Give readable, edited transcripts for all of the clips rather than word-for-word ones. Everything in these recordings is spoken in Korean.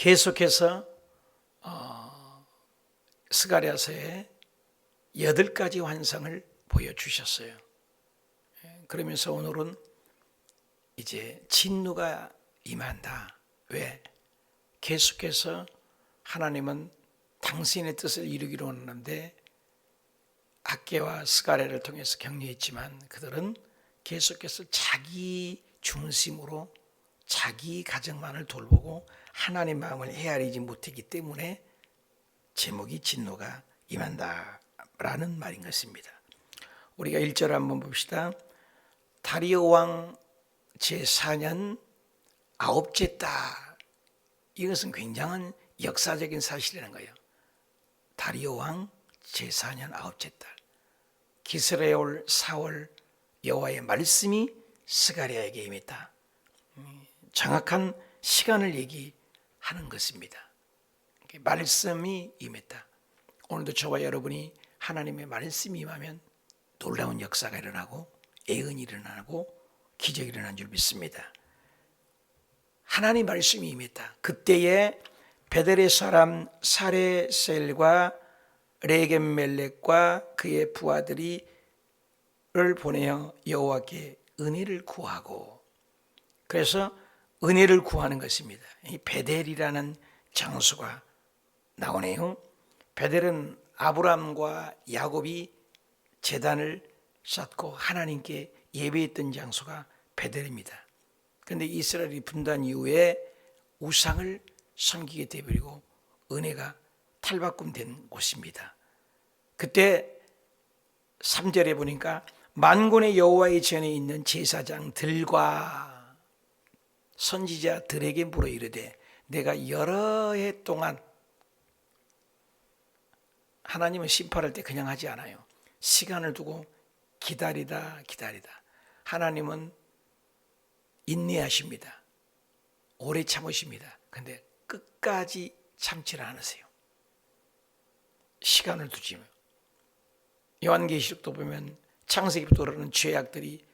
계속해서 스가랴서의 8가지 환상을 보여주셨어요. 그러면서 오늘은 이제 진노가 임한다. 왜? 계속해서 하나님은 당신의 뜻을 이루기로 하는데 학개와 스가랴를 통해서 격려했지만 그들은 계속해서 자기 중심으로 자기 가정만을 돌보고 하나님 마음을 헤아리지 못했기 때문에 제목이 진노가 임한다라는 말인 것입니다. 우리가 1절 한번 봅시다. 다리오 왕 제4년 9째 달. 이것은 굉장한 역사적인 사실이라는 거예요. 다리오 왕 제4년 9째 달. 기스레에 올 4월 여호와의 말씀이 스가랴에게 임했다. 정확한 시간을 얘기하는 것입니다. 말씀이 임했다. 오늘도 저와 여러분이 하나님의 말씀이 임하면 놀라운 역사가 일어나고 애은이 일어나고 기적이 일어난 줄 믿습니다. 하나님 말씀이 임했다. 그때에 베델의 사람 사레셀과 레겜멜렉과 그의 부하들이 를 보내어 여호와께 은혜를 구하고, 그래서 은혜를 구하는 것입니다. 이 베델이라는 장소가 나오네요. 베델은 아브라함과 야곱이 제단을 쌓고 하나님께 예배했던 장소가 베델입니다. 그런데 이스라엘이 분단 이후에 우상을 섬기게 되어버리고 은혜가 탈바꿈된 곳입니다. 그때 3절에 보니까 만군의 여호와의 전에 있는 제사장들과 선지자들에게 물어 이르되 내가 여러 해 동안, 하나님은 심판할 때 그냥 하지 않아요. 시간을 두고 기다리다 하나님은 인내하십니다. 오래 참으십니다. 그런데 끝까지 참지를 않으세요. 시간을 두지만 요한계시록도 보면 창세기부터 그러는 죄악들이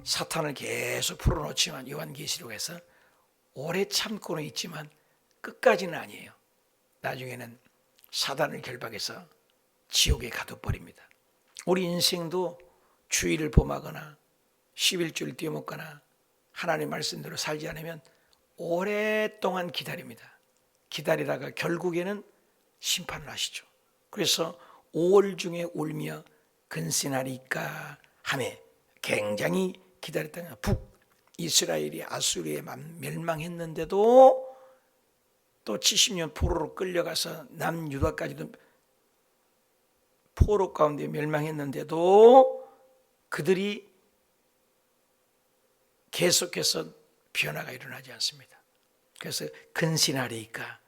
사탄을 계속 풀어놓지만 요한계시록에서 오래 참고는 있지만 끝까지는 아니에요. 나중에는 사단을 결박해서 지옥에 가둬버립니다. 우리 인생도 주의를 범하거나 11주를 뛰어먹거나 하나님의 말씀대로 살지 않으면 오랫동안 기다립니다. 기다리다가 결국에는 심판을 하시죠. 그래서 5월 중에 울며 근신하리까 하며 굉장히 기다렸다가 북이스라엘이 아수르에 멸망했는데도 또 70년 포로로 끌려가서 남유다까지도 포로 가운데 멸망했는데도 그들이 계속해서 변화가 일어나지 않습니다. 그래서 근신하리까.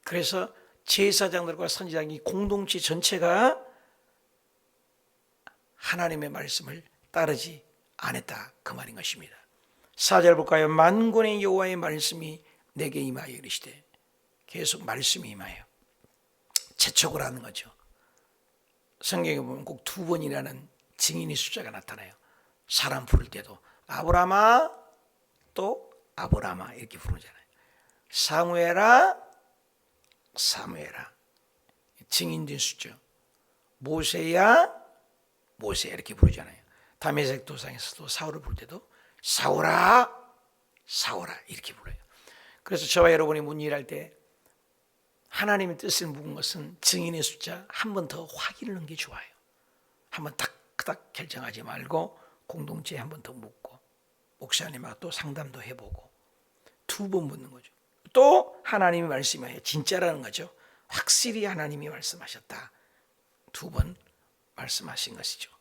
그래서 제사장들과 선지자의 공동체 전체가 하나님의 말씀을 따르지 않았다, 그 말인 것입니다. 4절 볼까요? 만군의 여호와의 말씀이 내게 임하여 이르시되. 계속 말씀이 임하여 재촉을 하는 거죠. 성경에 보면 꼭 2번이라는 증인의 숫자가 나타나요. 사람 부를 때도 아브라함아, 또 아브라함아 이렇게 부르잖아요. 사무엘아, 사무엘아, 증인된 숫자. 모세야, 모세 이렇게 부르잖아요. 다메섹 도상에서도 사울을 부를 때도 사울아, 사울아 이렇게 불러요. 그래서 저와 여러분이 문의할 때 하나님의 뜻을 묻은 것은 증인의 숫자 한 번 더 확인을 하는 게 좋아요. 한 번 딱 결정하지 말고 공동체에 한 번 더 묻고 목사님하고 또 상담도 해보고 2번 묻는 거죠. 또 하나님이 말씀하여 진짜라는 거죠. 확실히 하나님이 말씀하셨다. 2번 말씀하신 것이죠.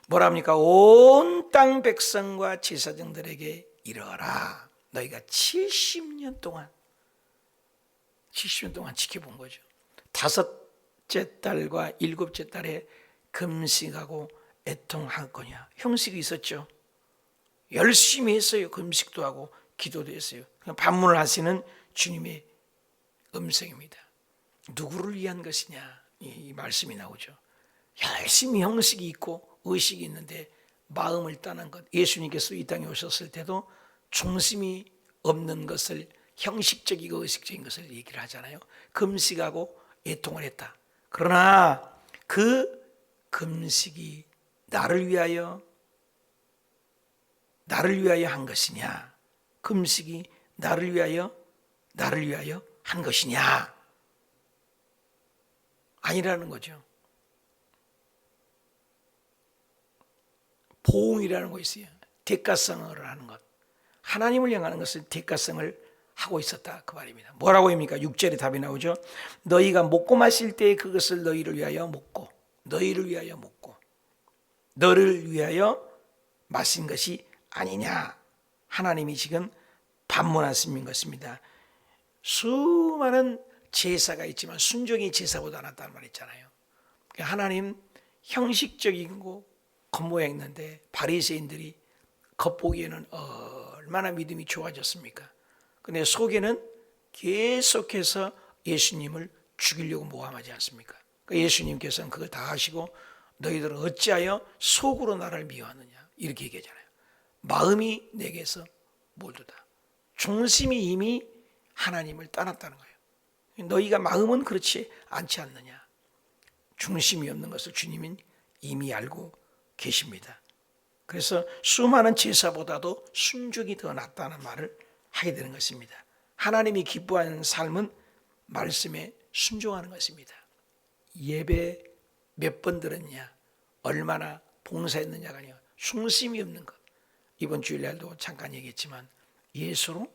뭐랍니까? 온 땅 백성과 제사장들에게 이르라. 너희가 70년 동안 지켜본 거죠. 5째 달과 7째 달에 금식하고 애통할 거냐. 형식이 있었죠. 열심히 했어요. 금식도 하고 기도도 했어요. 반문을 하시는 주님의 음성입니다. 누구를 위한 것이냐, 이 말씀이 나오죠. 열심히 형식이 있고 의식이 있는데 마음을 떠난 것. 예수님께서 이 땅에 오셨을 때도 중심이 없는 것을 형식적이고 의식적인 것을 얘기를 하잖아요. 금식하고 애통을 했다. 그러나 그 금식이 나를 위하여 한 것이냐, 금식이 나를 위하여 한 것이냐, 아니라는 거죠. 보응이라는 거 있어요. 대가성을 하는 것. 하나님을 향하는 것은 대가성을 하고 있었다, 그 말입니다. 뭐라고 합니까? 6절에 답이 나오죠. 너희가 먹고 마실 때 그것을 너희를 위하여 먹고, 너희를 위하여 마신 것이 아니냐. 하나님이 지금 반문하신 것입니다. 수많은 제사가 있지만 순종이 제사보다 낫다는 말 있잖아요. 하나님 형식적이고 겉모양인데 바리새인들이 겉보기에는 얼마나 믿음이 좋아졌습니까? 근데 속에는 계속해서 예수님을 죽이려고 모함하지 않습니까? 예수님께서는 그걸 다 하시고 너희들은 어찌하여 속으로 나를 미워하느냐 이렇게 얘기하잖아요. 마음이 내게서 몰두다. 중심이 이미 하나님을 떠났다는 거예요. 너희가 마음은 그렇지 않지 않느냐. 중심이 없는 것을 주님은 이미 알고 계십니다. 그래서 수많은 제사보다도 순종이 더 낫다는 말을 하게 되는 것입니다. 하나님이 기뻐하는 삶은 말씀에 순종하는 것입니다. 예배 몇 번 들었냐, 얼마나 봉사했느냐가 아니라 중심이 없는 것. 이번 주일날도 잠깐 얘기했지만 예수로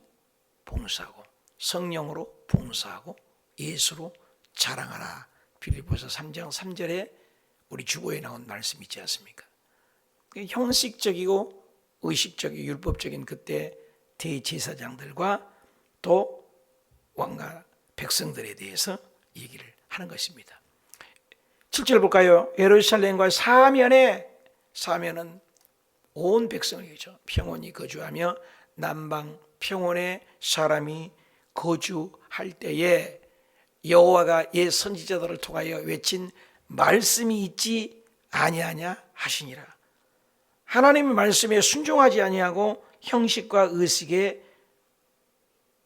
봉사하고 성령으로 봉사하고 예수로 자랑하라. 빌립보서 3장 3절에 우리 주보에 나온 말씀 있지 않습니까? 형식적이고 의식적이고 율법적인 그때 대제사장들과 또 왕과 백성들에 대해서 얘기를 하는 것입니다. 7절 볼까요? 예루살렘과 사면은 온 백성을 얘기죠. 평온히 거주하며 남방 평온에 사람이 거주할 때에 여호와가 옛 선지자들을 통하여 외친 말씀이 있지 아니하냐 하시니라. 하나님의 말씀에 순종하지 아니하고 형식과 의식에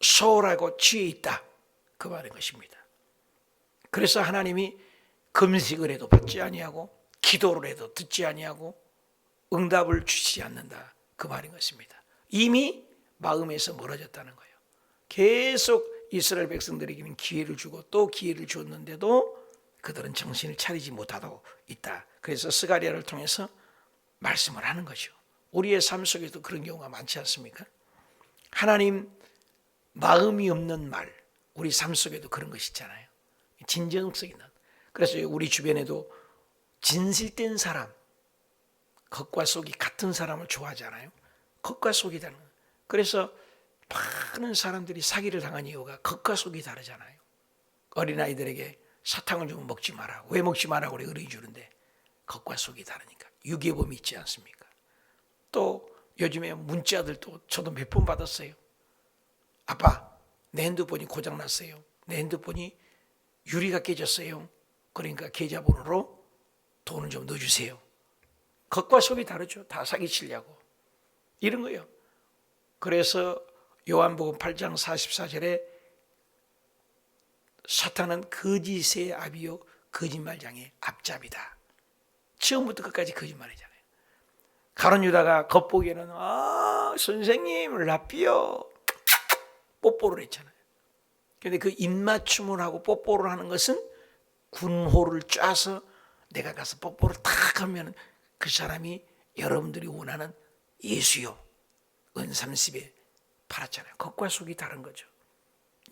소홀하고 취해 있다, 그 말인 것입니다. 그래서 하나님이 금식을 해도 받지 아니하고 기도를 해도 듣지 아니하고 응답을 주시지 않는다, 그 말인 것입니다. 이미 마음에서 멀어졌다는 거예요. 계속 이스라엘 백성들에게는 기회를 주고 또 기회를 줬는데도 그들은 정신을 차리지 못하고 있다. 그래서 스가랴를 통해서 말씀을 하는 거죠. 우리의 삶 속에도 그런 경우가 많지 않습니까? 하나님 마음이 없는 말, 우리 삶 속에도 그런 것이 있잖아요. 진정성 있는. 그래서 우리 주변에도 진실된 사람, 겉과 속이 같은 사람을 좋아하잖아요. 겉과 속이 다른 거예요. 그래서 많은 사람들이 사기를 당한 이유가 겉과 속이 다르잖아요. 어린아이들에게 사탕을 주면 먹지 마라. 왜 먹지 마라고 그래? 어른이 주는데 겉과 속이 다르니까. 유괴범이 있지 않습니까? 또 요즘에 문자들도 저도 몇 번 받았어요. 아빠, 내 핸드폰이 고장났어요. 내 핸드폰이 유리가 깨졌어요. 그러니까 계좌번호로 돈을 좀 넣어주세요. 겉과 속이 다르죠. 다 사기치려고. 이런 거예요. 그래서 요한복음 8장 44절에 사탄은 거짓의 아비요 거짓말장의 앞잡이다. 처음부터 끝까지 거짓말이잖아요. 가룟 유다가 겉보기에는 선생님 라삐요 뽀뽀를 했잖아요. 그런데 그 입맞춤을 하고 뽀뽀를 하는 것은 군호를 짜서 내가 가서 뽀뽀를 탁 하면 그 사람이 여러분들이 원하는 예수요 은 30에 팔았잖아요. 겉과 속이 다른 거죠.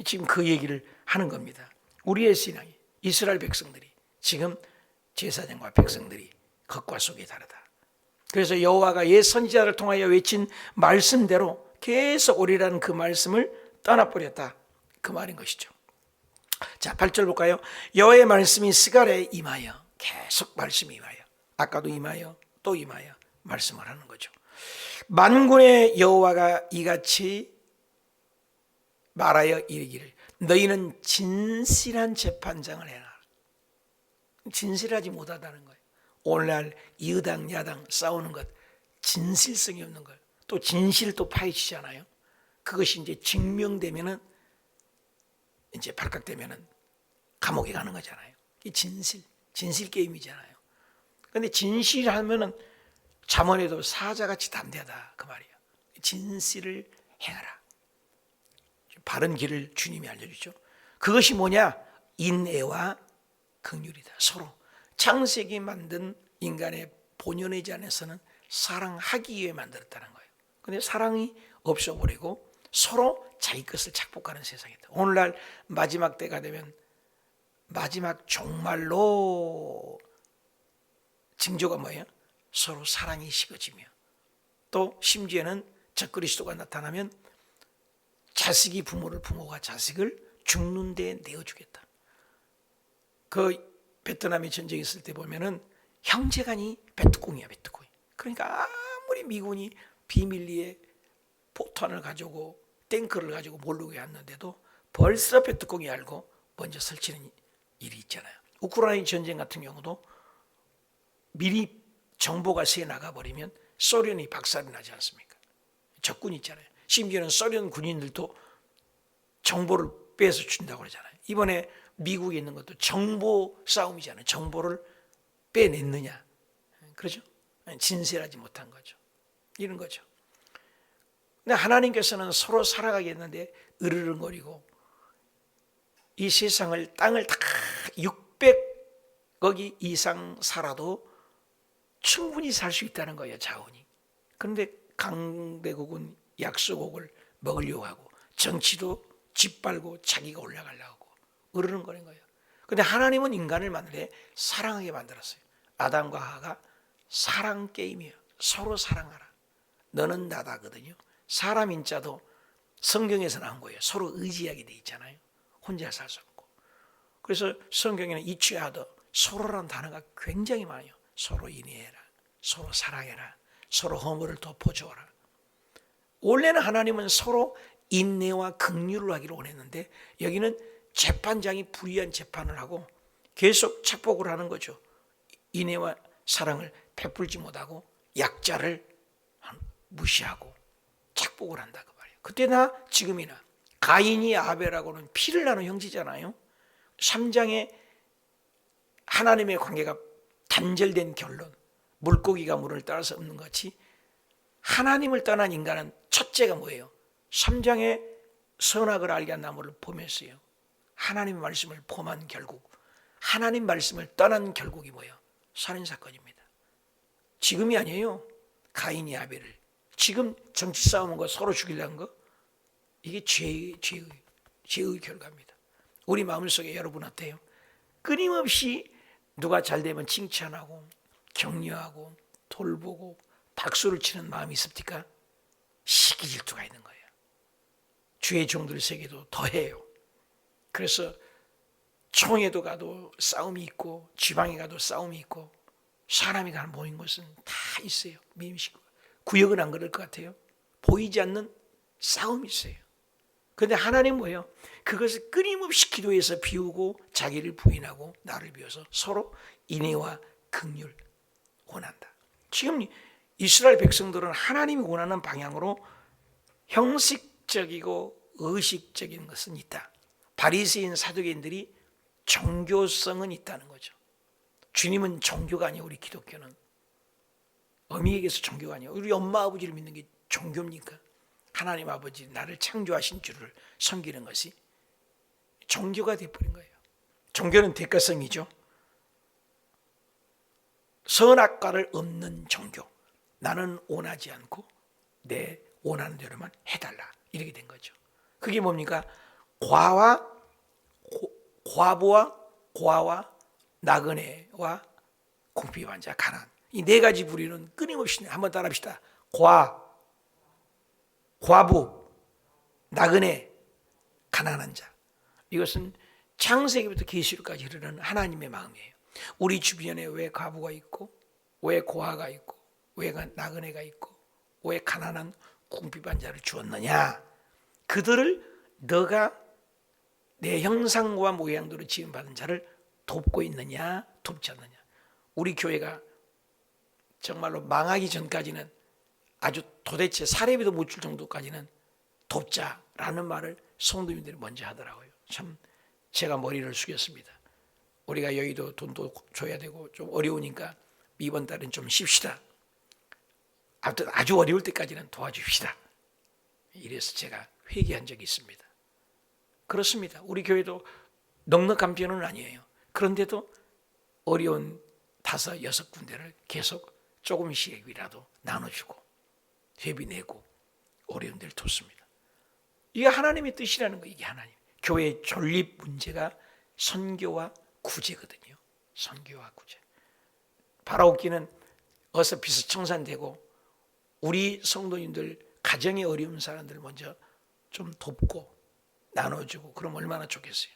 지금 그 얘기를 하는 겁니다. 우리의 신앙이 이스라엘 백성들이 지금 제사장과 백성들이 겉과 속이 다르다. 그래서 여호와가 옛 선지자를 통하여 외친 말씀대로 계속 오리라는 그 말씀을 떠나버렸다, 그 말인 것이죠. 자, 8절 볼까요? 여호와의 말씀이 스가랴에 임하여, 계속 말씀이 임하여, 아까도 임하여 또 임하여 말씀을 하는 거죠. 만군의 여호와가 이같이 말하여 이르기를 너희는 진실한 재판장을 해라. 진실하지 못하다는 거예요. 오늘날 여당 야당 싸우는 것, 진실성이 없는 것, 또 진실을 또 파헤치잖아요. 그것이 이제 증명되면은 이제 발각되면은 감옥에 가는 거잖아요. 이 진실 게임이잖아요. 근데 진실하면은 잠언에도 사자같이 담대하다 그 말이에요. 진실을 행하라. 바른 길을 주님이 알려주죠. 그것이 뭐냐? 인애와 긍휼이다. 서로 창세기 만든 인간의 본연의 자에서는 사랑하기 위해 만들었다는 거예요. 근데 사랑이 없어버리고 서로 자기 것을 착복하는 세상이다. 오늘날 마지막 때가 되면 마지막 종말로 징조가 뭐예요? 서로 사랑이 식어지며 또 심지어는 적그리스도가 나타나면 자식이 부모를, 부모가 자식을 죽는 데 내어주겠다. 그 베트남에 전쟁 있을 때 보면은 형제간이 베트콩이야, 베트콩. 그러니까 아무리 미군이 비밀리에 포탄을 가지고 탱크를 가지고 몰르게 했는데도 벌써 베트콩이 알고 먼저 설치는 일이 있잖아요. 우크라이나 전쟁 같은 경우도 미리 정보가 새 나가버리면 소련이 박살이 나지 않습니까? 적군이 있잖아요. 심지어는 소련 군인들도 정보를 빼서 준다고 그러잖아요. 이번에 미국에 있는 것도 정보 싸움이잖아요. 정보를 빼냈느냐. 그렇죠? 진실하지 못한 거죠. 이런 거죠. 근데 하나님께서는 서로 살아가겠는데 으르렁거리고 이 세상을 땅을 다 600억이 이상 살아도 충분히 살 수 있다는 거예요. 자원이. 그런데 강대국은 약소국을 먹으려고 하고 정치도 짓밟고 자기가 올라가려고 하고 으르렁거리는 거예요. 그런데 하나님은 인간을 만들어 사랑하게 만들었어요. 아담과 하와가 사랑 게임이에요. 서로 사랑하라. 너는 나다거든요. 사람 인자도 성경에서 나온 거예요. 서로 의지하게 돼 있잖아요. 혼자 살 수 없고. 그래서 성경에는 each other, 서로라는 단어가 굉장히 많아요. 서로 인내해라. 서로 사랑해라. 서로 허물을 덮어주어라. 원래는 하나님은 서로 인내와 긍휼을 하기를 원했는데 여기는 재판장이 불의한 재판을 하고 계속 착복을 하는 거죠. 인애와 사랑을 베풀지 못하고 약자를 무시하고 착복을 한다 그 말이에요. 그때나 지금이나 가인이 아벨하고는 피를 나눈 형제잖아요. 3장에 하나님의 관계가 단절된 결론, 물고기가 물을 따라서 없는 것 같이 하나님을 떠난 인간은 첫째가 뭐예요? 3장에 선악을 알게 한 나무를 범했어요. 하나님의 말씀을 범한 결국, 하나님 말씀을 떠난 결국이 뭐예요? 살인사건입니다. 지금이 아니에요. 가인이 아벨을. 지금 정치 싸움한 거 서로 죽이려는 거 이게 죄의 결과입니다. 우리 마음속에 여러분 어때요? 끊임없이 누가 잘 되면 칭찬하고 격려하고 돌보고 박수를 치는 마음이 있습니까? 시기 질투가 있는 거예요. 주의 종들 세계도 더해요. 그래서 총에도 가도 싸움이 있고 지방에 가도 싸움이 있고 사람이 가는 모인 곳은 다 있어요. 미임식구. 구역은 안 그럴 것 같아요. 보이지 않는 싸움이 있어요. 그런데 하나님 뭐예요? 그것을 끊임없이 기도해서 비우고 자기를 부인하고 나를 비워서 서로 인애와 긍휼 원한다. 지금 이스라엘 백성들은 하나님이 원하는 방향으로 형식적이고 의식적인 것은 있다. 바리새인 사두개인들이 종교성은 있다는 거죠. 주님은 종교가 아니에요. 우리 기독교는 어미에게서 종교가 아니에요. 우리 엄마 아버지를 믿는 게 종교입니까? 하나님 아버지 나를 창조하신 주를 섬기는 것이 종교가 되어버린 거예요. 종교는 대가성이죠. 선악과를 없는 종교. 나는 원하지 않고 내 원하는 대로만 해달라. 이렇게 된 거죠. 그게 뭡니까? 과부와 나그네와 궁핍한 자, 가난. 이 네 가지 부류는 끊임없이 한번 따라합시다. 과부, 나그네, 가난한 자. 이것은 창세기부터 계시록까지 흐르는 하나님의 마음이에요. 우리 주변에 왜 과부가 있고 왜 고아가 있고 왜 나그네가 있고 왜 가난한 궁핍한 자를 주었느냐. 그들을 너가 내 형상과 모양대로 지음받은 자를 돕고 있느냐 돕지 않느냐. 우리 교회가 정말로 망하기 전까지는 아주 도대체 사례비도 못 줄 정도까지는 돕자라는 말을 성도님들이 먼저 하더라고요. 참 제가 머리를 숙였습니다. 우리가 여의도 돈도 줘야 되고 좀 어려우니까 이번 달은 좀 쉽시다. 아무튼 아주 어려울 때까지는 도와줍시다. 이래서 제가 회개한 적이 있습니다. 그렇습니다. 우리 교회도 넉넉한 편은 아니에요. 그런데도 어려운 5, 6군데를 계속 조금씩이라도 나눠주고 회비 내고 어려운 데를 돕습니다. 이게 하나님의 뜻이라는 거예요. 이게 하나님. 교회의 존립 문제가 선교와 구제거든요. 선교와 구제. 바라옵기는 어서 비서청산되고 우리 성도님들 가정에 어려운 사람들 먼저 좀 돕고 나눠주고 그럼 얼마나 좋겠어요.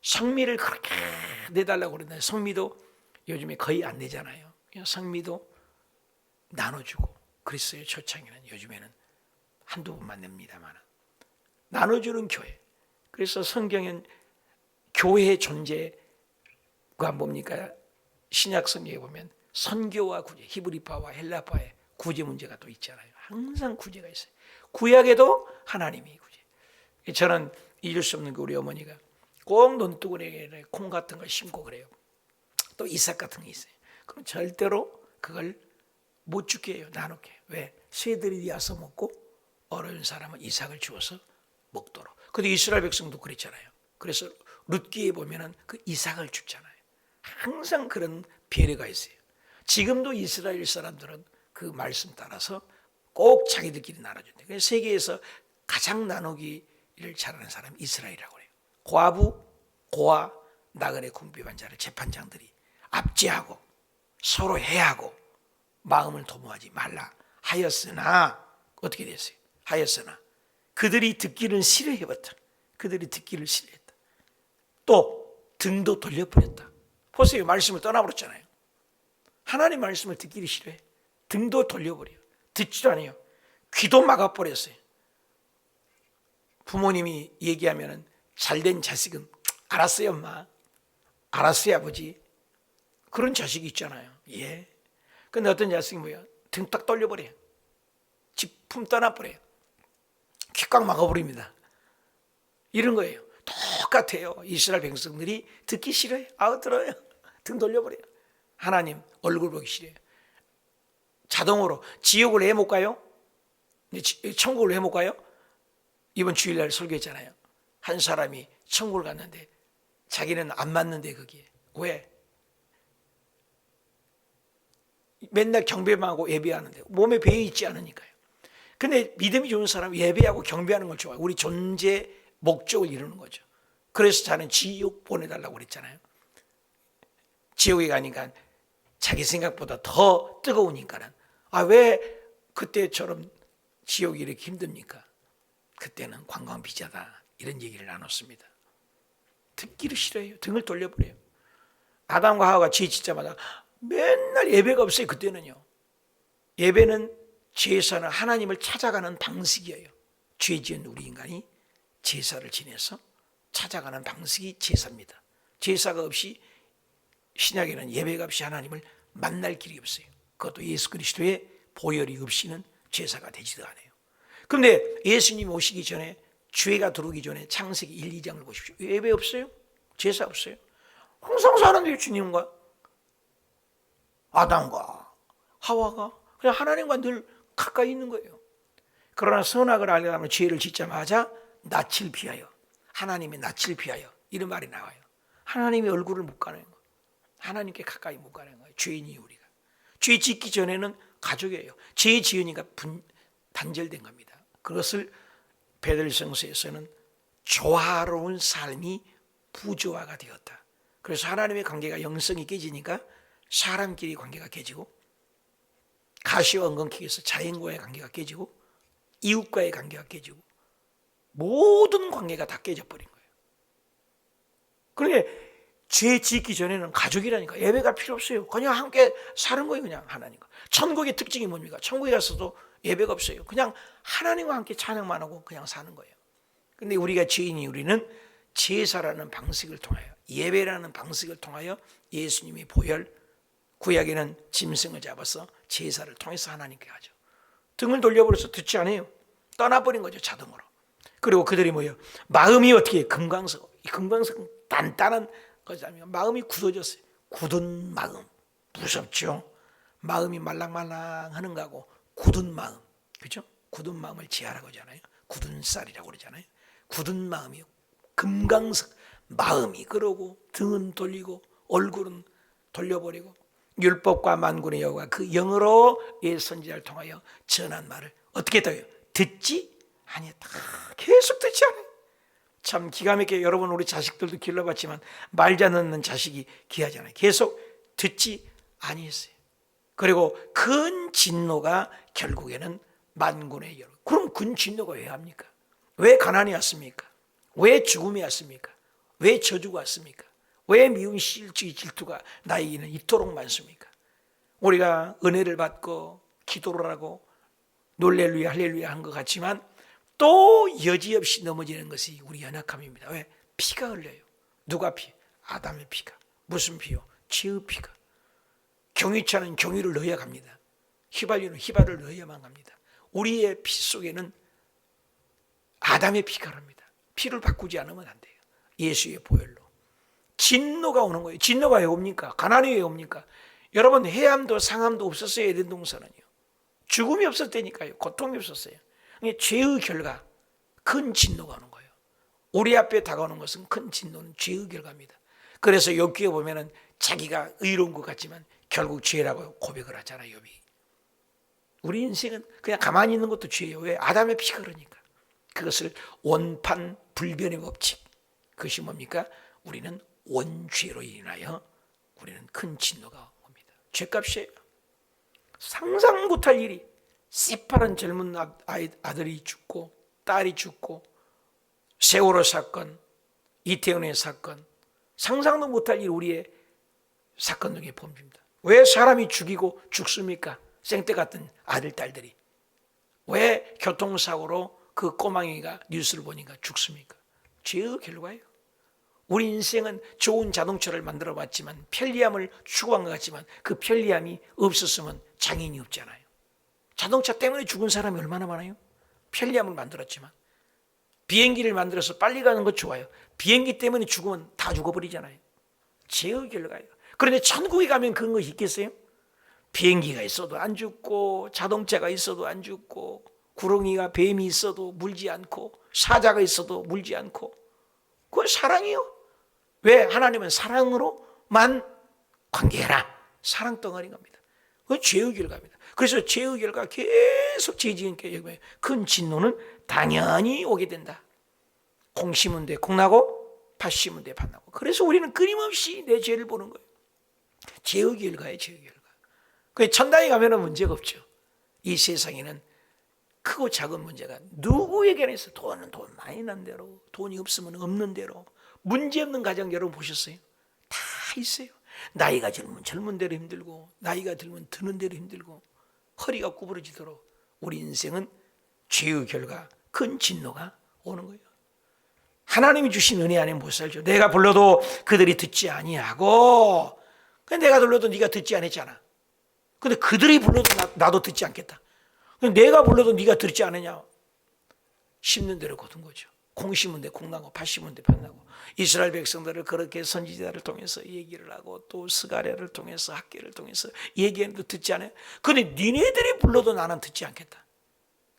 성미를 그렇게 내달라고 그러는데 성미도 요즘에 거의 안 내잖아요. 성미도 나눠주고 그랬어요. 초창에는. 요즘에는 한두 번만 냅니다만 나눠주는 교회. 그래서 성경은 교회의 존재가 뭡니까? 신약 성경에 보면 선교와 구제, 히브리파와 헬라파의 구제 문제가 또 있잖아요. 항상 구제가 있어요. 구약에도 하나님이 구제. 저는 잊을 수 없는 그 우리 어머니가 꼭 논두렁에 콩 같은 걸 심고 그래요. 또 이삭 같은 게 있어요. 그럼 절대로 그걸 못 죽게 해요. 나누게 해요. 왜? 새들이 와서 먹고 어려운 사람은 이삭을 주어서 먹도록. 근데 이스라엘 백성도 그랬잖아요. 그래서 룻기에 보면은 그 이삭을 줍잖아요. 항상 그런 배려가 있어요. 지금도 이스라엘 사람들은 그 말씀 따라서 꼭 자기들끼리 나눠준대. 그래서 세계에서 가장 나누기를 잘하는 사람이 이스라엘이라고 해요. 과부, 고아, 나그네 궁핍한 자를 재판장들이 압제하고 서로 해하고 마음을 도모하지 말라 하였으나 어떻게 됐어요? 하였으나 그들이 듣기를 싫어해봤다. 그들이 듣기를 싫어했다. 또 등도 돌려버렸다. 보세요. 말씀을 떠나버렸잖아요. 하나님 말씀을 듣기를 싫어해. 등도 돌려버려요. 듣지도 않아요. 귀도 막아버렸어요. 부모님이 얘기하면 잘된 자식은 알았어요 엄마, 알았어요 아버지, 그런 자식이 있잖아요. 예. 근데 어떤 자식이 뭐야? 등 딱 돌려버려요. 집 품 떠나버려요. 귀 꽉 막아버립니다. 이런 거예요. 똑같아요. 이스라엘 백성들이 듣기 싫어요. 아우 들어요. 등 돌려버려요. 하나님 얼굴 보기 싫어요. 자동으로 지옥을 왜 못 가요? 천국을 왜 못 가요? 이번 주일날 설교했잖아요. 한 사람이 천국을 갔는데 자기는 안 맞는데 거기에. 왜? 맨날 경배만 하고 예배하는데 몸에 배에 있지 않으니까요. 근데 믿음이 좋은 사람은 예배하고 경배하는 걸 좋아해요. 우리 존재 목적을 이루는 거죠. 그래서 저는 지옥 보내달라고 그랬잖아요. 지옥에 가니까 자기 생각보다 더 뜨거우니까는 왜 그때처럼 지옥이 이렇게 힘듭니까? 그때는 관광비자다. 이런 얘기를 나눴습니다. 듣기를 싫어해요. 등을 돌려버려요. 아담과 하와가 죄 짓자마자 맨날 예배가 없어요. 그때는요. 예배는 제사는 하나님을 찾아가는 방식이에요. 죄 지은 우리 인간이 제사를 지내서 찾아가는 방식이 제사입니다. 제사가 없이 신약에는 예배가 없이 하나님을 만날 길이 없어요. 그것도 예수 그리스도의 보혈이 없이는 제사가 되지도 않아요. 그런데 예수님 오시기 전에 죄가 들어오기 전에 창세기 1, 2장을 보십시오. 예배 없어요? 제사 없어요? 항상 사는데요. 주님과 아담과 하와가 그냥 하나님과 늘 가까이 있는 거예요. 그러나 선악을 알려면 죄를 짓자마자 낯을 피하여, 하나님의 낯을 피하여 이런 말이 나와요. 하나님의 얼굴을 못 가는 거예요. 하나님께 가까이 못 가는 거예요. 죄인이 우리가. 죄 짓기 전에는 가족이에요. 죄 지으니까 단절된 겁니다. 그것을 베들성서에서는 조화로운 삶이 부조화가 되었다. 그래서 하나님의 관계가 영성이 깨지니까 사람끼리 관계가 깨지고, 가시와 엉겅퀴에서 자연과의 관계가 깨지고, 이웃과의 관계가 깨지고, 모든 관계가 다 깨져버린 거예요. 그러니까 죄 짓기 전에는 가족이라니까 예배가 필요 없어요. 그냥 함께 사는 거예요. 그냥 하나님과. 천국의 특징이 뭡니까? 천국에 가서도 예배가 없어요. 그냥 하나님과 함께 찬양만 하고 그냥 사는 거예요. 근데 우리가 죄인이 우리는 제사라는 방식을 통하여, 예배라는 방식을 통하여 예수님이 보혈, 구약에는 짐승을 잡아서 제사를 통해서 하나님께 하죠. 등을 돌려버려서 듣지 않아요. 떠나버린 거죠. 자동으로. 그리고 그들이 뭐예요? 마음이 어떻게 금강석, 이 금강석 단단한 거잖아요. 마음이 굳어졌어요. 굳은 마음 무섭죠. 마음이 말랑말랑하는 거하고 굳은 마음, 그죠? 굳은 마음을 지하라고 하잖아요. 굳은 쌀이라고 그러잖아요. 굳은 마음이요. 금강석 마음이 그러고 등은 돌리고 얼굴은 돌려버리고 율법과 만군의 여호와가 그 영으로 예 선지자를 통하여 전한 말을 어떻게 더요? 듣지 아니했다. 계속 듣지 않아요. 참 기가 막히게 여러분 우리 자식들도 길러봤지만 말자 넣는 자식이 귀하잖아요. 계속 듣지 아니했어요. 그리고 큰 진노가 결국에는 만군의 여러. 그럼 큰 진노가 왜 합니까? 왜 가난이 왔습니까? 왜 죽음이 왔습니까? 왜 저주가 왔습니까? 왜 미운 실증 질투가 나에게는 이토록 많습니까? 우리가 은혜를 받고 기도를 하고 놀렐루야 할렐루야 한 것 같지만 또 여지없이 넘어지는 것이 우리 연약함입니다. 왜? 피가 흘려요. 누가 피? 아담의 피가. 무슨 피요? 죄의 피가. 경유차는 경유를 넣어야 갑니다. 휘발유는 휘발을 넣어야만 갑니다. 우리의 피 속에는 아담의 피가 납니다. 피를 바꾸지 않으면 안 돼요. 예수의 보혈로. 진노가 오는 거예요. 진노가 왜 옵니까? 가난이 왜 옵니까? 여러분 해함도 상함도 없었어요. 에덴 동산은요. 죽음이 없었다니까요. 고통이 없었어요. 죄의 결과 큰 진노가 오는 거예요. 우리 앞에 다가오는 것은 큰 진노는 죄의 결과입니다. 그래서 욥기에 보면은 자기가 의로운 것 같지만 결국 죄라고 고백을 하잖아요. 욥이. 우리 인생은 그냥 가만히 있는 것도 죄예요. 왜? 아담의 피가 그러니까. 그것을 원판 불변의 법칙. 그것이 뭡니까? 우리는 원죄로 인하여 우리는 큰 진노가 옵니다. 죄값이에요. 상상 못할 일이 새파란 젊은 아들이 죽고 딸이 죽고 세월호 사건, 이태원의 사건, 상상도 못할 일 우리의 사건 중에 범죄입니다. 왜 사람이 죽이고 죽습니까? 생떼 같은 아들, 딸들이. 왜 교통사고로 그 꼬망이가 뉴스를 보니까 죽습니까? 죄의 결과예요. 우리 인생은 좋은 자동차를 만들어 봤지만 편리함을 추구한 것 같지만 그 편리함이 없었으면 장애인이 없잖아요. 자동차 때문에 죽은 사람이 얼마나 많아요? 편리함을 만들었지만. 비행기를 만들어서 빨리 가는 것 좋아요. 비행기 때문에 죽으면 다 죽어버리잖아요. 죄의 결과예요. 그런데 천국에 가면 그런 거 있겠어요? 비행기가 있어도 안 죽고 자동차가 있어도 안 죽고 구렁이가 뱀이 있어도 물지 않고 사자가 있어도 물지 않고 그건 사랑이요. 왜? 하나님은 사랑으로만 관계해라. 사랑 덩어리인 겁니다. 그건 죄의 결과입니다. 그래서 죄의 결과 계속 죄 지은 게 큰 진노는 당연히 오게 된다. 콩 심은 데 콩 나고 팥 심은 데 팥 나고. 그래서 우리는 끊임없이 내 죄를 보는 거예요. 죄의 결과예요. 죄의 결과. 그 천당에 가면은 문제가 없죠. 이 세상에는 크고 작은 문제가 누구에게나 있어. 돈은 돈 많이 난 대로, 돈이 없으면 없는 대로. 문제없는 가정 여러분 보셨어요? 다 있어요. 나이가 젊은 대로 힘들고 나이가 들면 드는 대로 힘들고 허리가 구부러지도록 우리 인생은 죄의 결과 큰 진노가 오는 거예요. 하나님이 주신 은혜 안에 못 살죠. 내가 불러도 그들이 듣지 아니하고 내가 불러도 네가 듣지 않았잖아. 근데 그들이 불러도 나도 듣지 않겠다. 내가 불러도 네가 듣지 않느냐. 심는 대로 거둔 거죠. 콩 심은 데 콩 나고 팥 심은 데 팥 나고. 이스라엘 백성들을 그렇게 선지자를 통해서 얘기를 하고 또 스가랴를 통해서 학계를 통해서 얘기해도 듣지 않아요. 근데 니네들이 불러도 나는 듣지 않겠다.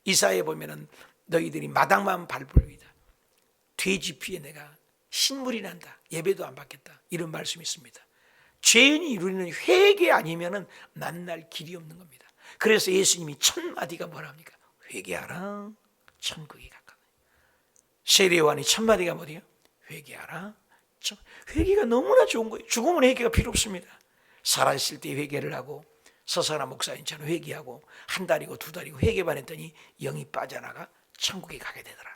이사야에 보면은 너희들이 마당만 밟을이다. 돼지 피에 내가 신물이 난다. 예배도 안 받겠다. 이런 말씀이 있습니다. 죄인이 이루는 회개 아니면은 만날 길이 없는 겁니다. 그래서 예수님이 첫 마디가 뭐랍니까? 회개하라. 천국이 가까워. 세례요한이 첫 마디가 뭐예요? 회개하라. 회개가 너무나 좋은 거예요. 죽으면 회개가 필요 없습니다. 살아있을 때 회개를 하고 서사나 목사님처럼 회개하고 한 달이고 두 달이고 회개만 했더니 영이 빠져나가 천국에 가게 되더라.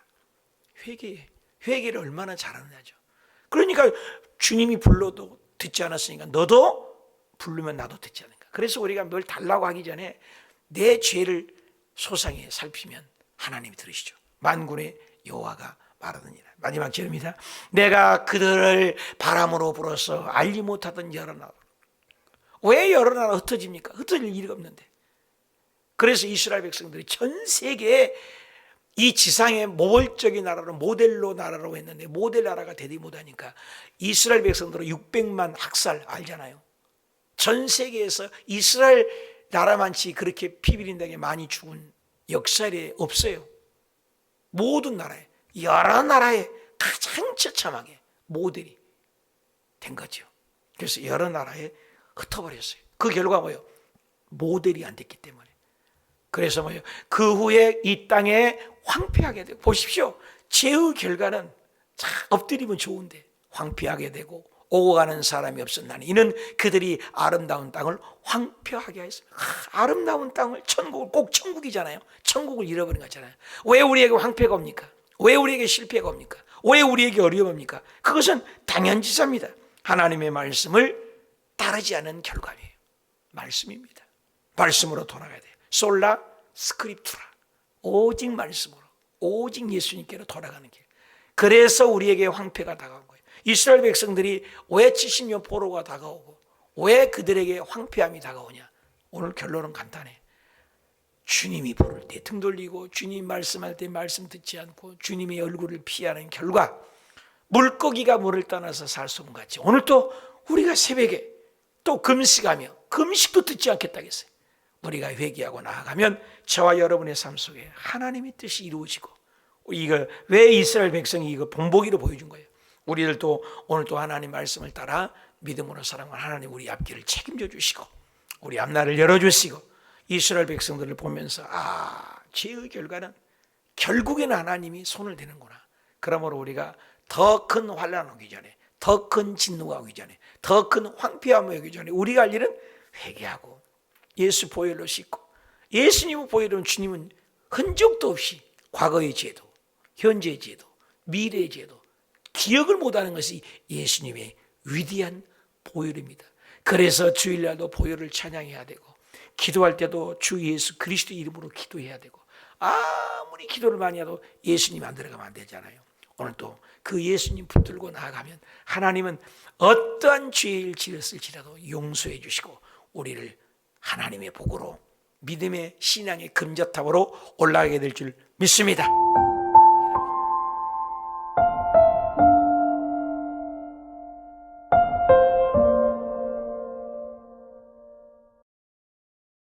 회개를 얼마나 잘하느냐죠. 그러니까 주님이 불러도 듣지 않았으니까 너도 부르면 나도 듣지 않을까. 그래서 우리가 뭘 달라고 하기 전에 내 죄를 소상히 살피면 하나님이 들으시죠. 만군의 여호와가 말하느니라. 마지막 절입니다. 내가 그들을 바람으로 불어서 알지 못하던 여러 나라. 왜 여러 나라 흩어집니까? 흩어질 일이 없는데. 그래서 이스라엘 백성들이 전 세계에 이 지상의 모범적인 나라로 모델로 나라로 했는데 모델 나라가 되지 못하니까 이스라엘 백성들은 600만 학살 알잖아요. 전 세계에서 이스라엘 나라만치 그렇게 피비린내게 많이 죽은 역사에 없어요. 모든 나라에, 여러 나라에 가장 처참하게 모델이 된 거죠. 그래서 여러 나라에 흩어버렸어요. 그 결과 뭐예요? 모델이 안 됐기 때문에. 그래서 뭐예요? 그 후에 이 땅에 황폐하게 되고, 보십시오. 죄의 결과는 엎드리면 좋은데 황폐하게 되고 오고 가는 사람이 없었나니 이는 그들이 아름다운 땅을 황폐하게 하였습니다. 아름다운 땅을, 천국을, 꼭 천국이잖아요. 천국을 잃어버린 거잖아요. 왜 우리에게 황폐가 옵니까? 왜 우리에게 실패가 옵니까? 왜 우리에게 어려움입니까? 그것은 당연지사입니다. 하나님의 말씀을 따르지 않은 결과예요. 말씀입니다. 말씀으로 돌아가야 돼요. 솔라 스크립투라, 오직 말씀으로, 오직 예수님께로 돌아가는 길. 그래서 우리에게 황폐가 다가온 거예요. 이스라엘 백성들이 왜 70년 포로가 다가오고 왜 그들에게 황폐함이 다가오냐? 오늘 결론은 간단해. 주님이 부를 때 등 돌리고 주님 말씀할 때 말씀 듣지 않고 주님의 얼굴을 피하는 결과 물고기가 물을 떠나서 살 수 없는 것 같이 오늘 또 우리가 새벽에 또 금식하며 금식도 듣지 않겠다겠어요. 우리가 회개하고 나아가면 저와 여러분의 삶 속에 하나님의 뜻이 이루어지고, 이거 왜 이스라엘 백성이 이거 본보기로 보여준 거예요. 우리들도 오늘 또 하나님 말씀을 따라 믿음으로 살아가는 하나님 우리 앞길을 책임져 주시고 우리 앞날을 열어주시고 이스라엘 백성들을 보면서 죄의 결과는 결국에는 하나님이 손을 대는구나. 그러므로 우리가 더 큰 환난 오기 전에, 더 큰 진노가 오기 전에, 더 큰 황폐함이 오기 전에 우리가 할 일은 회개하고 예수 보혈로 씻고, 예수님의 보혈은 주님은 흔적도 없이 과거의 죄도, 현재의 죄도, 미래의 죄도 기억을 못하는 것이 예수님의 위대한 보혈입니다. 그래서 주일날도 보혈을 찬양해야 되고 기도할 때도 주 예수 그리스도 이름으로 기도해야 되고, 아무리 기도를 많이 해도 예수님 안 들어가면 안 되잖아요. 오늘 또 그 예수님 붙들고 나아가면 하나님은 어떠한 죄를 지었을지라도 용서해 주시고 우리를 하나님의 복으로 믿음의 신앙의 금자탑으로 올라가게 될 줄 믿습니다.